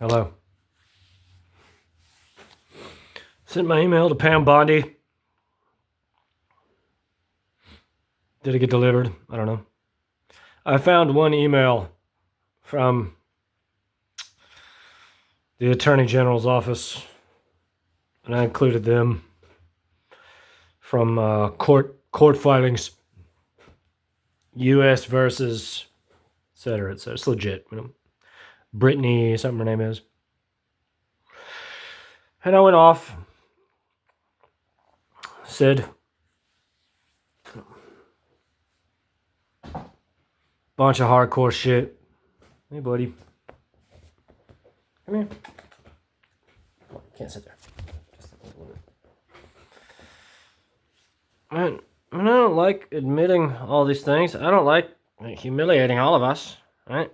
Hello. Sent my email to Pam Bondi. Did it get delivered? I don't know. I found one email from the Attorney General's office, and I included them from court filings, U.S. versus, etc. etc. It's legit. Brittany, something her name is. And I went off, said, bunch of hardcore shit. Hey, buddy. Come here. Can't sit there. I don't like admitting all these things. I don't like humiliating all of us, right?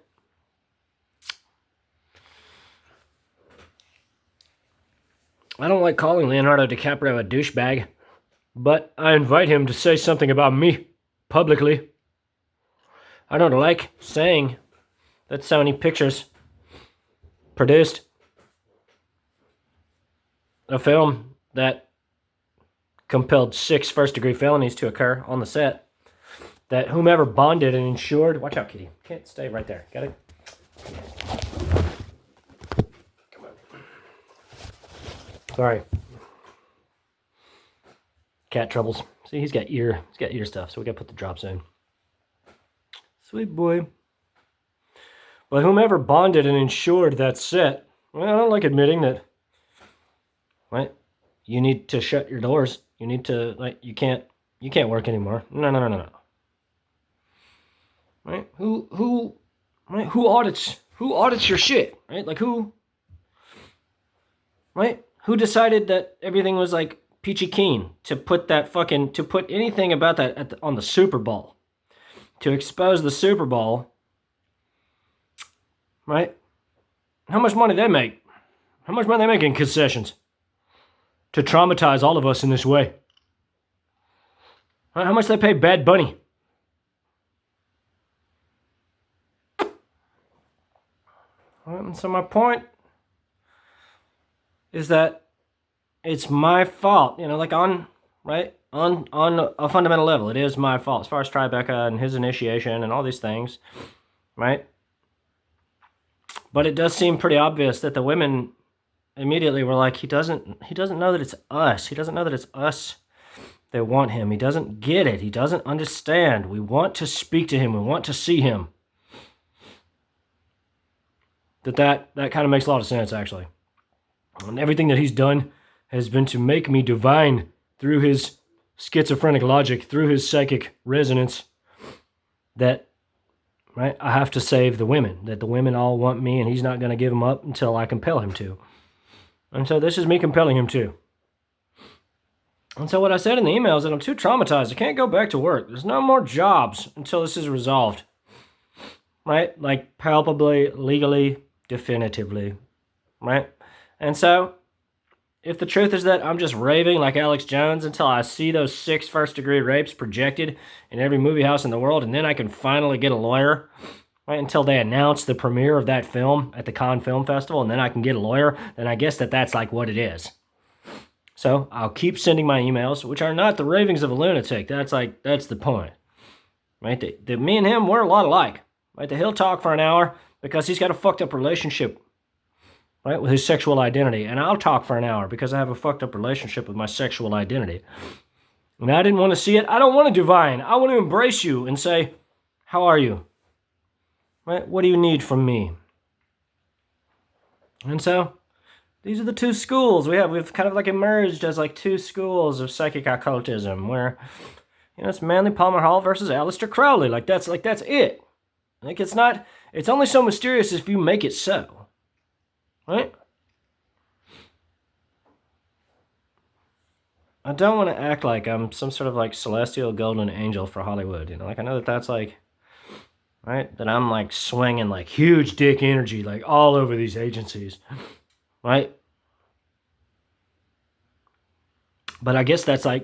I don't like calling Leonardo DiCaprio a douchebag, but I invite him to say something about me publicly. I don't like saying that Sony Pictures produced a film that compelled 6 first-degree felonies to occur on the set, that whomever bonded and insured... Watch out, kitty. Can't stay right there. Got it? Come on. Sorry. Cat troubles. See, he's got ear stuff, so we got to put the drops in. Sweet boy. But whomever bonded and insured that set, well, I don't like admitting that, right? You need to shut your doors. You need to, you can't work anymore. No. Right? Who audits your shit, right? Right? Who decided that everything was peachy keen to put anything about that on the Super Bowl? To expose the Super Bowl, right? How much money they make? How much money they make in concessions? To traumatize all of us in this way. Right? How much they pay Bad Bunny? Right, and so my point is that it's my fault, on a fundamental level, it is my fault as far as Tribeca and his initiation and all these things, right? But it does seem pretty obvious that the women immediately were like, he doesn't know that it's us. He doesn't know that it's us that want him. He doesn't get it. He doesn't understand. We want to speak to him. We want to see him. That kind of makes a lot of sense, actually. And everything that he's done has been to make me divine through his schizophrenic logic, through his psychic resonance, that, right, I have to save the women, that the women all want me and he's not going to give them up until I compel him to. And so this is me compelling him to. And so what I said in the email is that I'm too traumatized. I can't go back to work. There's no more jobs until this is resolved. Right? Palpably, legally, definitively. Right? And so, if the truth is that I'm just raving like Alex Jones until I see those 6 first-degree rapes projected in every movie house in the world, and then I can finally get a lawyer, right, until they announce the premiere of that film at the Cannes Film Festival, and then I can get a lawyer, then I guess that's what it is. So, I'll keep sending my emails, which are not the ravings of a lunatic. That's the point. Right? Me and him, we're a lot alike. Right? He'll talk for an hour because he's got a fucked up relationship, right, with his sexual identity. And I'll talk for an hour because I have a fucked up relationship with my sexual identity. And I didn't want to see it. I don't want to divine. I want to embrace you and say, how are you? Right? What do you need from me? And so, these are the 2 schools we have. We've kind of emerged as 2 schools of psychic occultism where, it's Manly Palmer Hall versus Aleister Crowley. That's it. It's only so mysterious if you make it so. Right? I don't want to act like I'm some sort of celestial golden angel for Hollywood. I know that's right? That I'm swinging huge dick energy all over these agencies. Right? But I guess that's I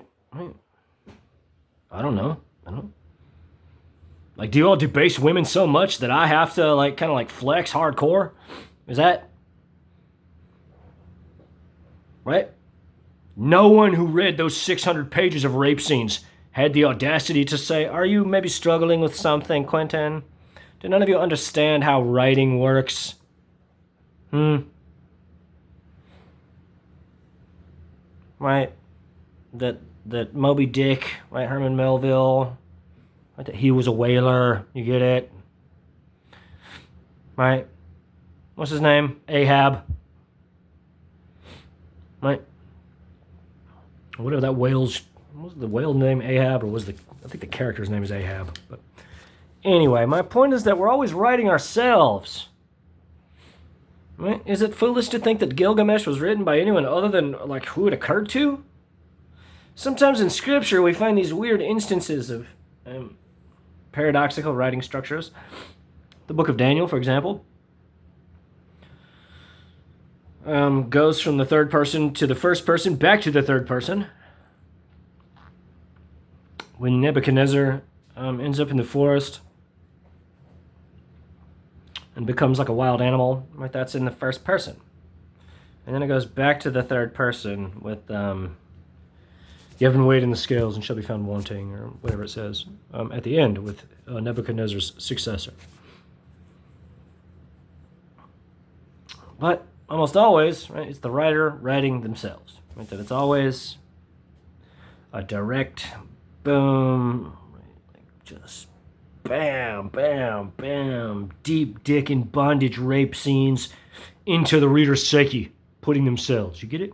don't know. Do you all debase women so much that I have to kind of flex hardcore? Is that right? No one who read those 600 pages of rape scenes had the audacity to say, are you maybe struggling with something, Quentin? Do none of you understand how writing works? Right? That Moby Dick, right? Herman Melville, right? That he was a whaler. You get it? Right? What's his name? Ahab. Right? Whatever that whale's... Was the whale name Ahab, or was I think the character's name is Ahab. But anyway, my point is that we're always writing ourselves. Right? Is it foolish to think that Gilgamesh was written by anyone other than, like, who it occurred to? Sometimes in scripture we find these weird instances of paradoxical writing structures. The book of Daniel, for example, goes from the third person to the first person, back to the third person. When Nebuchadnezzar ends up in the forest and becomes like a wild animal, right? That's in the first person. And then it goes back to the third person with you haven't weighed in the scales and shall be found wanting, or whatever it says at the end with Nebuchadnezzar's successor. But almost always, right, it's the writer writing themselves. Right? That it's always a direct boom, like just bam, bam, bam, deep dick and bondage rape scenes into the reader's psyche, putting themselves. You get it?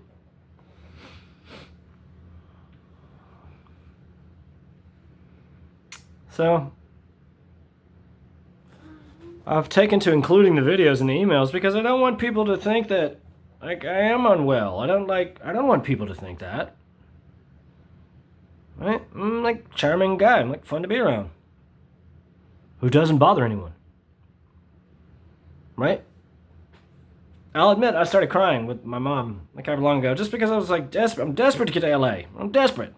So, I've taken to including the videos and the emails because I don't want people to think that, like, I am unwell. I don't want people to think that. Right? I'm like a charming guy. I'm like fun to be around. Who doesn't bother anyone. Right? I'll admit I started crying with my mom like however long ago just because I was like desperate. I'm desperate to get to LA. I'm desperate.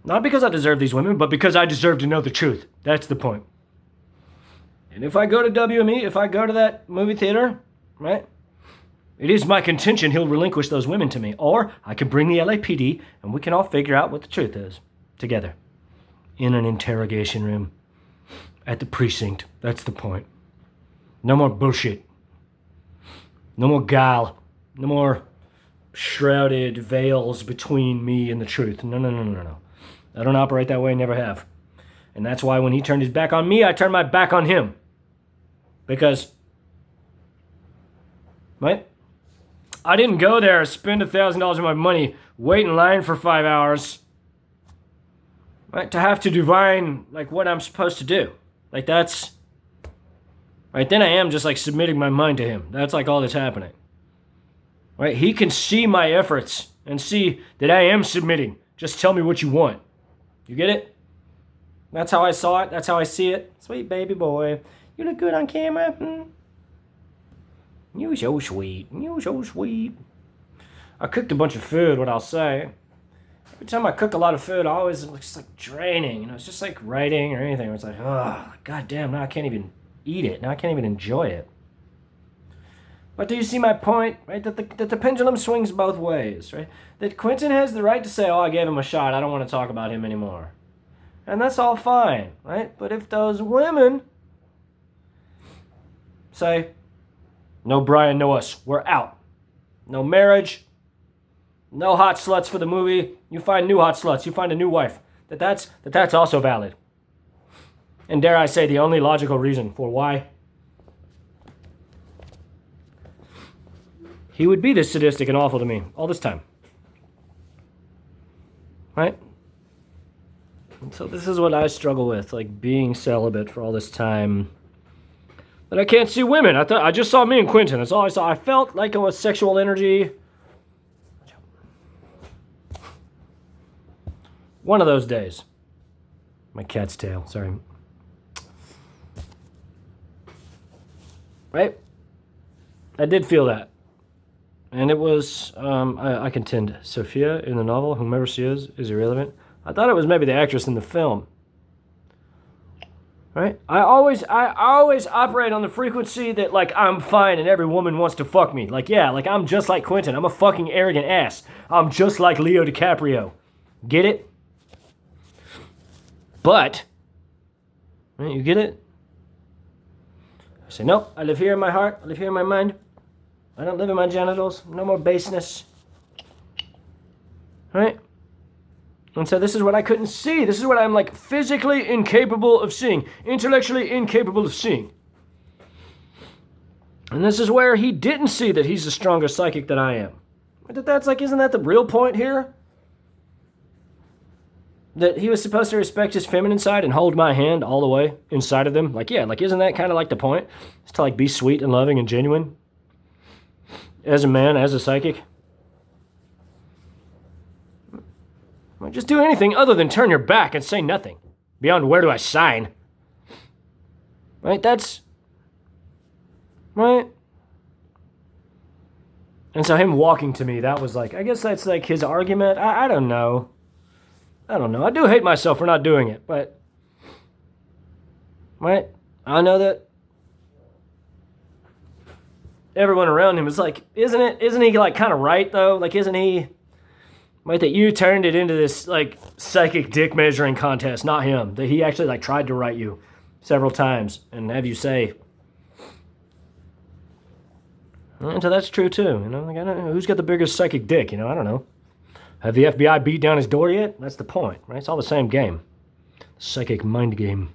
Not because I deserve these women, but because I deserve to know the truth. That's the point. And if I go to WME, if I go to that movie theater, right? It is my contention he'll relinquish those women to me. Or I can bring the LAPD and we can all figure out what the truth is together. In an interrogation room. At the precinct. That's the point. No more bullshit. No more guile. No more shrouded veils between me and the truth. No. I don't operate that way, never have. And that's why when he turned his back on me, I turned my back on him. Because, right? I didn't go there, spend $1,000 of my money, wait in line for 5 hours, right? To have to divine, like, what I'm supposed to do. Like, that's, right? Then I am just, like, submitting my mind to him. That's, like, all that's happening. Right? He can see my efforts and see that I am submitting. Just tell me what you want. You get it? That's how I saw it. That's how I see it. Sweet baby boy. You look good on camera. You so sweet. You so sweet. I cooked a bunch of food, what I'll say. Every time I cook a lot of food, I always looks like draining. You know, it's just like writing or anything. It's like, oh, goddamn, now I can't even eat it. Now I can't even enjoy it. But do you see my point, right? That the pendulum swings both ways, right? That Quentin has the right to say, oh, I gave him a shot. I don't want to talk about him anymore. And that's all fine, right? But if those women say, no Brian, no us, we're out. No marriage, no hot sluts for the movie. You find new hot sluts. You find a new wife. That's also valid. And dare I say, the only logical reason for why he would be this sadistic and awful to me all this time. Right? And so this is what I struggle with, like being celibate for all this time. But I can't see women. I just saw me and Quentin. That's all I saw. I felt like it was sexual energy. One of those days. My cat's tail, sorry. Right? I did feel that. And it was, I contend, Sophia in the novel, whomever she is irrelevant. I thought it was maybe the actress in the film. Right? I always operate on the frequency that, like, I'm fine and every woman wants to fuck me. Like, yeah, like, I'm just like Quentin. I'm a fucking arrogant ass. I'm just like Leo DiCaprio. Get it? But, right, you get it? I say, nope, I live here in my heart. I live here in my mind. I don't live in my genitals. No more baseness. Right? And so this is what I couldn't see. This is what I'm, like, physically incapable of seeing. Intellectually incapable of seeing. And this is where he didn't see that he's a stronger psychic than I am. But that's like, isn't that the real point here? That he was supposed to respect his feminine side and hold my hand all the way inside of them? Like, yeah, like, isn't that kind of like the point? It's to, like, be sweet and loving and genuine? As a man, as a psychic? Just do anything other than turn your back and say nothing. Beyond where do I sign? Right, that's... Right? And so him walking to me, that was like, I guess that's like his argument. I don't know. I don't know. I do hate myself for not doing it, but... Right? I know that everyone around him is like, isn't he like kind of right though? Like, isn't he... Right, that you turned it into this, like, psychic dick measuring contest, not him. That he actually, like, tried to write you several times and have you say. And so that's true, too. You know, like, I don't know, who's got the biggest psychic dick, you know? I don't know. Have the FBI beat down his door yet? That's the point, right? It's all the same game. Psychic mind game.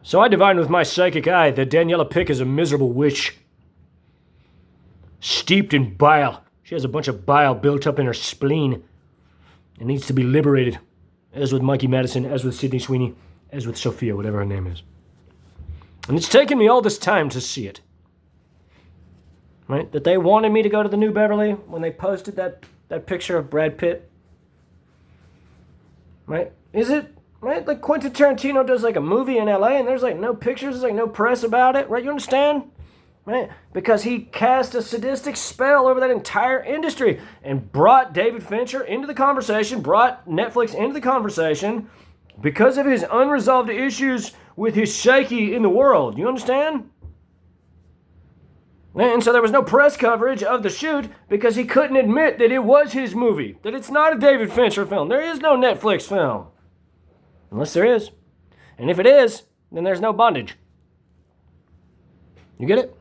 So I divined with my psychic eye that Daniela Pick is a miserable witch. Steeped in bile. She has a bunch of bile built up in her spleen. It needs to be liberated. As with Mikey Madison, as with Sydney Sweeney, as with Sophia, whatever her name is. And it's taken me all this time to see it. Right? That they wanted me to go to the New Beverly when they posted that picture of Brad Pitt. Right? Is it? Right? Like Quentin Tarantino does like a movie in LA and there's like no pictures, there's like no press about it. Right? You understand? Right? Because he cast a sadistic spell over that entire industry and brought David Fincher into the conversation, brought Netflix into the conversation because of his unresolved issues with his psyche in the world. You understand? And so there was no press coverage of the shoot because he couldn't admit that it was his movie, that it's not a David Fincher film. There is no Netflix film. Unless there is. And if it is, then there's no bondage. You get it?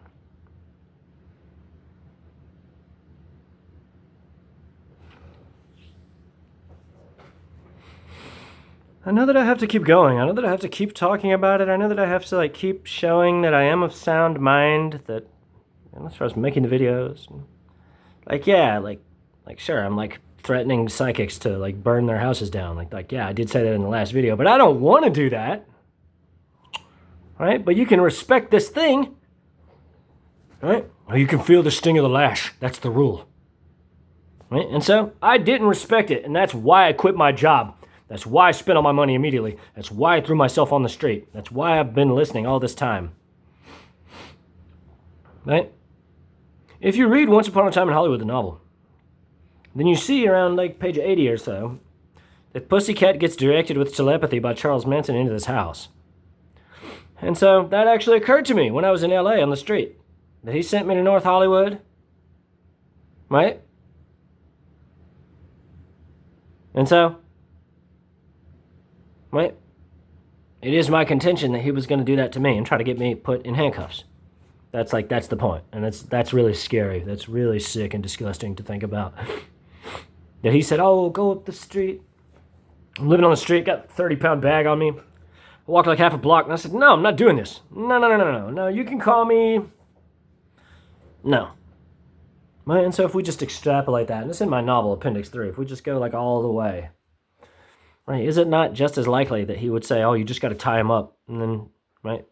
I know that I have to keep going. I know that I have to keep talking about it. I know that I have to, like, keep showing that I am of sound mind, that, as far as making the videos, like, yeah, like, sure, I'm, like, threatening psychics to, like, burn their houses down. Like, yeah, I did say that in the last video, but I don't want to do that. Right? But you can respect this thing. Right? Or you can feel the sting of the lash. That's the rule. Right? And so, I didn't respect it, and that's why I quit my job. That's why I spent all my money immediately. That's why I threw myself on the street. That's why I've been listening all this time. Right? If you read Once Upon a Time in Hollywood, the novel, then you see around like page 80 or so that Pussycat gets directed with telepathy by Charles Manson into this house. And so that actually occurred to me when I was in LA on the street. That he sent me to North Hollywood. Right? And so... Right? It is my contention that he was going to do that to me and try to get me put in handcuffs. That's the point. And that's really scary. That's really sick and disgusting to think about. That he said, oh, go up the street. I'm living on the street, got a 30-pound bag on me. I walked like half a block and I said, no, I'm not doing this. No, you can call me. No. Right? And so if we just extrapolate that, and it's in my novel, Appendix 3, if we just go like all the way. Right, is it not just as likely that he would say, oh, you just got to tie him up, and then, right,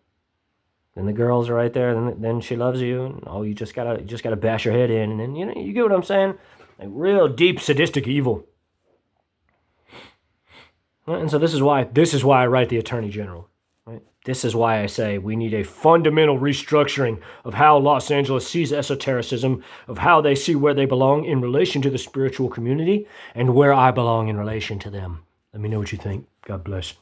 then the girls are right there, and then she loves you, and oh, you just gotta bash her head in, and then, you know, you get what I'm saying? Like real deep sadistic evil. Right? And so this is why I write the Attorney General. Right? This is why I say we need a fundamental restructuring of how Los Angeles sees esotericism, of how they see where they belong in relation to the spiritual community, and where I belong in relation to them. Let me know what you think. God bless.